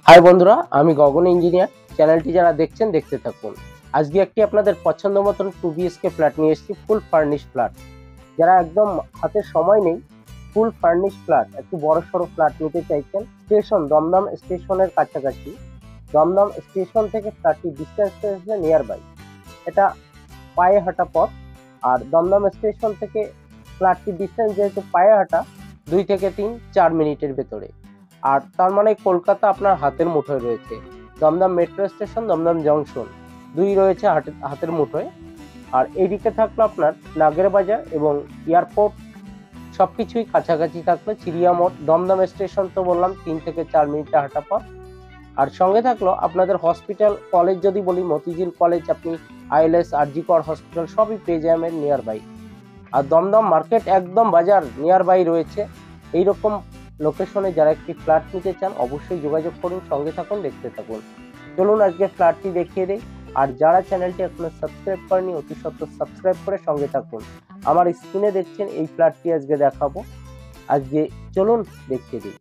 High বন্ধুরা, আমি গগন engineer. চ্যানেলটি যারা দেখছেন দেখতে থাকুন। আজকে একটি আপনাদের পছন্দ মতন 2 BHK ফ্ল্যাট নিয়ে এসেছি, ফুল ফার্নিশ ফ্ল্যাট। যারা একদম হাতে সময় নেই, ফুল ফার্নিশ ফ্ল্যাট, একটু বড় সড়ো ফ্ল্যাট নিতে চাইছেন, স্টেশন দমদম স্টেশনের কাছাকাছি, দমদম স্টেশন থেকে ফ্ল্যাটটি ডিস্টেন্স রয়েছে নিয়ার বাই। এটা পায়ে হাঁটা পথ। আর দমদম স্টেশন থেকে ফ্ল্যাটটি ডিস্টেন্স যেহেতু পায়ে হাঁটা, 2 থেকে 4 মিনিটের ভেতরে। আর তার মানে কলকাতা আপনার হাতের মুঠোয় রয়েছে। Dum Dum metro station, Dum Dum junction দুই রয়েছে হাতের মুঠোয়। আর এইদিকে থাকলো আপনার নাগের বাজার এবং এয়ারপোর্ট, সবকিছুই কাছাকাছি থাকলো। চিড়িয়ামোড়, দমদম স্টেশন তো বললাম 3 থেকে 4 মিনিটের হাঁটা পথ। আর সঙ্গে থাকলো আপনাদের হসপিটাল, কলেজ যদি বলি মতিঝিল কলেজ, আপনি আইএলএস, আরজি কর হসপিটাল সবই পেয়ে যাবেন নিয়ার বাই। আর দমদম মার্কেট একদম বাজার নিয়ার বাই রয়েছে। এইরকম লোকেশনে যারা একটি ফ্ল্যাট নিতে চান অবশ্যই যোগাযোগ করুন, সঙ্গে থাকুন, দেখতে থাকুন। চলুন আজকে ফ্ল্যাটটি দেখিয়ে দেই। আর যারা চ্যানেলটি এখনো সাবস্ক্রাইব করেনি অতি সত্ত্বর সাবস্ক্রাইব করে সঙ্গে থাকুন। আমার স্ক্রিনে দেখছেন এই ফ্ল্যাটটি আজকে দেখাবো। আজকে চলুন দেখিয়ে দিই।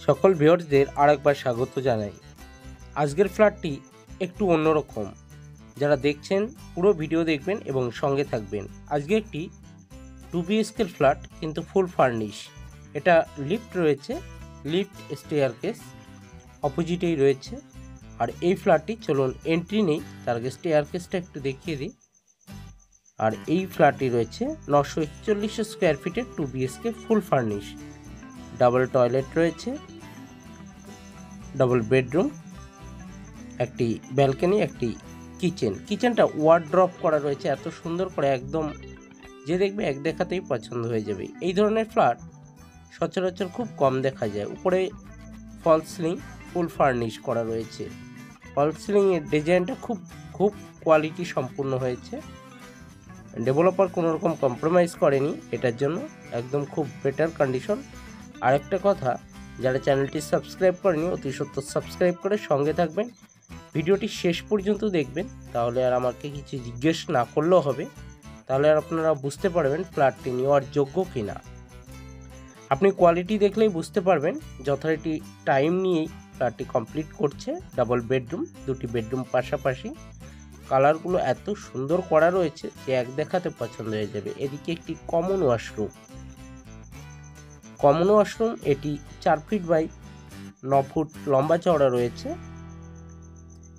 সকল ভিউয়ারদের আরেকবার স্বাগত জানাই। আজকের ফ্ল্যাটটি একটু অন্যরকম। যারা দেখছেন পুরো ভিডিও দেখবেন এবং সঙ্গে থাকবেন। আজকে একটি 2 BHK ফ্ল্যাট, কিন্তু ফুল ফার্নিশ। এটা লিফট রয়েছে, লিফট স্টেয়ারকেস অপোজিটেই রয়েছে। আর এই ফ্ল্যাটটি চলুন এন্ট্রি নেই, তার আগে স্টেয়ারকেসটা একটু দেখিয়ে দিই। আর এই ফ্ল্যাটটি রয়েছে 941 স্কোয়ার ফিটের 2 BHK ফুল ফার্নিশ। ডাবল টয়লেট রয়েছে, ডাবল বেডরুম, একটি ব্যালকনি, একটি কিচেনটা ওয়ার্ড্রপ করা রয়েছে এত সুন্দর করে, একদম যে দেখবে এক দেখাতেই পছন্দ হয়ে যাবে। এই ধরনের ফ্ল্যাট সচরাচর খুব কম দেখা যায়। উপরে ফল সিলিং ফুল ফার্নিশ করা রয়েছে। ফল সিলিংয়ের ডিজাইনটা খুব কোয়ালিটি সম্পূর্ণ হয়েছে। ডেভেলপার কোনো রকম কম্প্রোমাইজ করেনি এটার জন্য, একদম খুব বেটার কন্ডিশন। আরেকটা কথা, যারা চ্যানেলটি সাবস্ক্রাইব করেনি অতি সত্ত্বর সাবস্ক্রাইব করে সঙ্গে থাকবেন, ভিডিওটি শেষ পর্যন্ত দেখবেন, তাহলে আর আমাকে কিছু জিজ্ঞেস না করলেও হবে। তাহলে আর আপনারা বুঝতে পারবেন ফ্ল্যাটটি নেওয়ার যোগ্য কিনা। আপনি কোয়ালিটি দেখলেই বুঝতে পারবেন। যথারীতি টাইম নিয়েই ফ্ল্যাটটি কমপ্লিট করছে। ডাবল বেডরুম, 2টি বেডরুম পাশাপাশি। কালারগুলো এত সুন্দর করা রয়েছে যে এক দেখাতে পছন্দ হয়ে যাবে। এদিকে একটি কমন ওয়াশরুম, এটি 4 ফিট বাই 9 ফুট লম্বা চওড়া রয়েছে।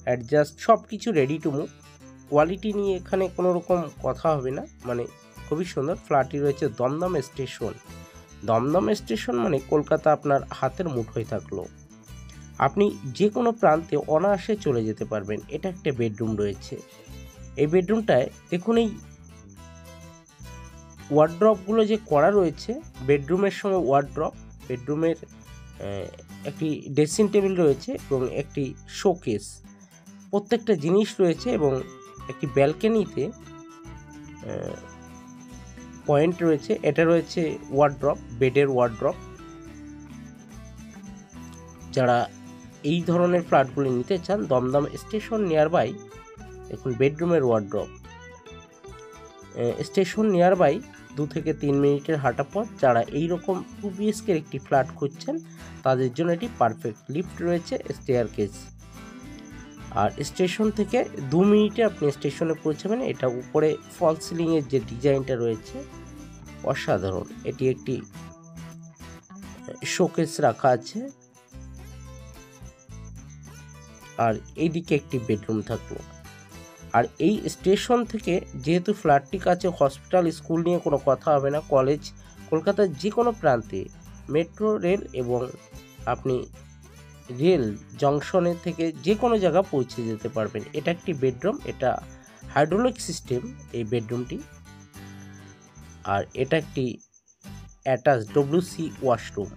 অ্যাডজাস্ট সব কিছু রেডি টু মুভ। কোয়ালিটি নিয়ে এখানে কোনো রকম কথা হবে না, মানে খুবই সুন্দর। ফ্ল্যাটটি রয়েছে দমদম স্টেশন মানে কলকাতা আপনার হাতের মুঠোয় থাকলো। আপনি যে কোনো প্রান্তে অনায়াসে চলে যেতে পারবেন। এটা একটা বেডরুম রয়েছে। এই বেডরুমটায় দেখুন, এই ওয়ার্ড্রপগুলো যে করা রয়েছে, বেডরুমের সঙ্গে ওয়ার্ড্রপ, বেডরুমের একটি ড্রেসিং টেবিল রয়েছে এবং একটি শোকেস, প্রত্যেকটা জিনিস রয়েছে। এবং একটি ব্যালকনিতে পয়েন্ট রয়েছে। এটা রয়েছে ওয়ার্ড্রপ, বেডের ওয়ার্ড্রপ। যারা এই ধরনের ফ্ল্যাটগুলি নিতে চান, দমদম স্টেশন নিয়ার বাই, দেখুন বেডরুমের ওয়ার্ড্রপ, স্টেশন নিয়ার বাই 2 থেকে 3 মিনিটের হাঁটা পথ। যারা এইরকম 2 BHK একটি ফ্ল্যাট খুঁজছেন তাদের জন্য এটি পারফেক্ট। লিফট রয়েছে, স্টেয়ারকেস। আর স্টেশন থেকে 2 মিনিটে আপনি স্টেশনে পৌঁছাবেন। এটা উপরে ফল সিলিংয়ের যে ডিজাইনটা রয়েছে অসাধারণ। এটি একটি শোকেস রাখা আছে। আর এইদিকে একটি বেডরুম থাকলো। আর এই স্টেশন থেকে যেহেতু ফ্ল্যাটটি কাছে হসপিটাল, স্কুল নিয়ে কোনো কথা হবে না। কলেজ, কলকাতার যে কোনো প্রান্তে মেট্রো রেল এবং আপনি রেল জংশনে থেকে যে কোনো জায়গা পৌঁছে যেতে পারবেন। এটা একটি বেডরুম, এটা হাইড্রোলিক সিস্টেম এই বেডরুমটি। আর এটা একটি অ্যাটাচ WC ওয়াশরুম।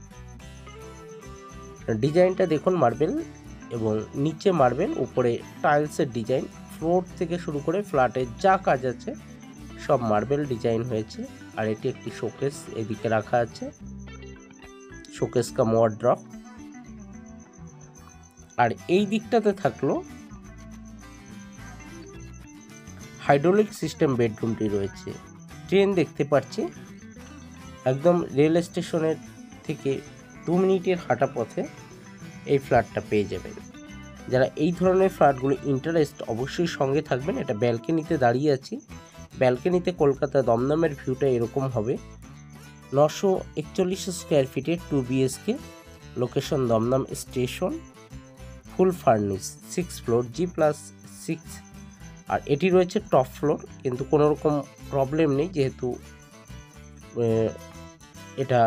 ডিজাইনটা দেখুন, মার্বেল এবং নিচে মার্বেল, উপরে টাইলসের ডিজাইন। ফ্লোর থেকে শুরু করে ফ্ল্যাটের যা কাজ আছে সব মার্বেল ডিজাইন হয়েছে। আর এটি একটি শোকেস এদিকে রাখা আছে, শোকেস কাম ওয়ার্ড্রপ। আর এই দিকটাতে থাকলো হাইড্রোলিক সিস্টেম বেডরুমটি রয়েছে। ট্রেন দেখতে পাচ্ছি, একদম রেল স্টেশনের থেকে 2 মিনিটের হাঁটা পথে এই ফ্ল্যাটটা পেয়ে যাবেন। যারা এই ধরনের ফ্ল্যাটগুলো ইন্টারেস্ট, অবশ্যই সঙ্গে থাকবেন। এটা ব্যালকনিতে দাঁড়িয়ে আছি। ব্যালকনিতে কলকাতা দমদমের ভিউটা এরকম হবে। 941 স্কোয়ার ফিটের 2 BHK, লোকেশন দমদম স্টেশন, ফুল ফার্নিশ, 6 ফ্লোর, G+6। আর এটি রয়েছে টপ ফ্লোর, কিন্তু কোনো রকম প্রবলেম নেই যেহেতু এটা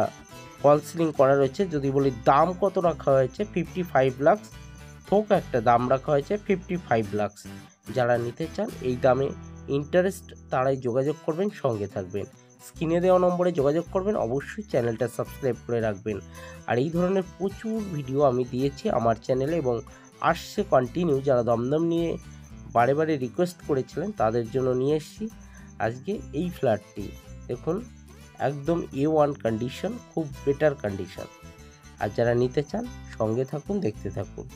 ফল সিলিং করা রয়েছে। যদি বলি দাম কত রাখা হয়েছে, 55 লাখ থোক একটা দাম রাখা হয়েছে, 55 লাখ। যারা নিতে চান এই দামে ইন্টারেস্ট, তারাই যোগাযোগ করবেন, সঙ্গে থাকবেন। স্ক্রিনে দেওয়া নম্বরে যোগাযোগ করবেন, অবশ্যই চ্যানেলটা সাবস্ক্রাইব করে রাখবেন। আর এই ধরনের প্রচুর ভিডিও আমি দিয়েছি আমার চ্যানেলে এবং আসছে কন্টিনিউ। যারা দমদম নিয়ে বারে বারে রিকোয়েস্ট করেছিলেন তাদের জন্য নিয়ে এসেছি আজকে এই ফ্ল্যাটটি। দেখুন, একদম A1 কন্ডিশন, খুব বেটার কন্ডিশন। আর যারা নিতে চান সঙ্গে থাকুন, দেখতে থাকুন।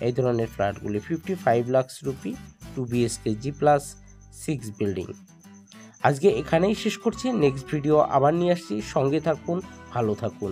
এই ধরনের ফ্ল্যাটগুলি 55 lakh rupee, 2 BHK, G+6 building. আজকে এখানেই শেষ করছি। নেক্সট ভিডিও আবার নিয়ে আসছি, সঙ্গে থাকুন, ভালো থাকুন।